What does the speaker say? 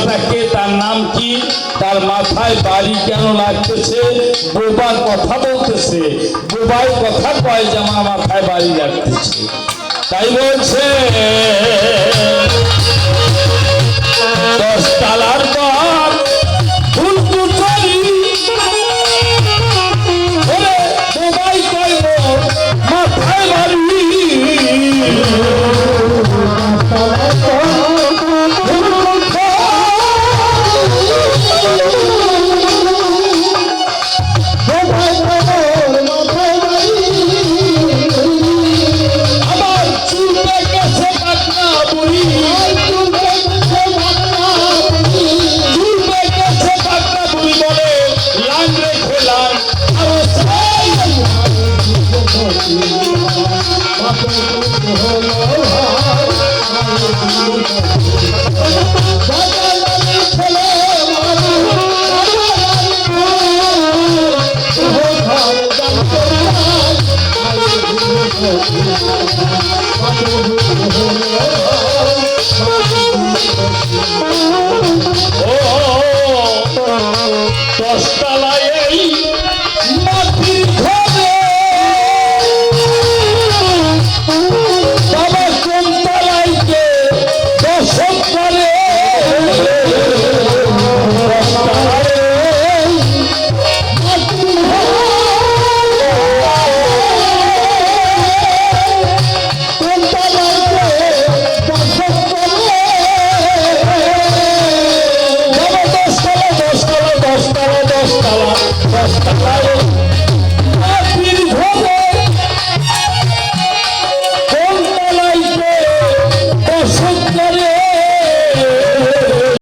বোবাটাকে তার নাম কি, তার মাথায় বাড়ি কেন লাগতেছে, বোবার কথা বলতেছে, বোবাই কথা কয় যে আমার মাথায় বাড়ি লাগতেছে। তাই বলছে 10 তলার ঘর ফুল কুচরি, বোবাই কয় মাথায় বাড়ি। Bye.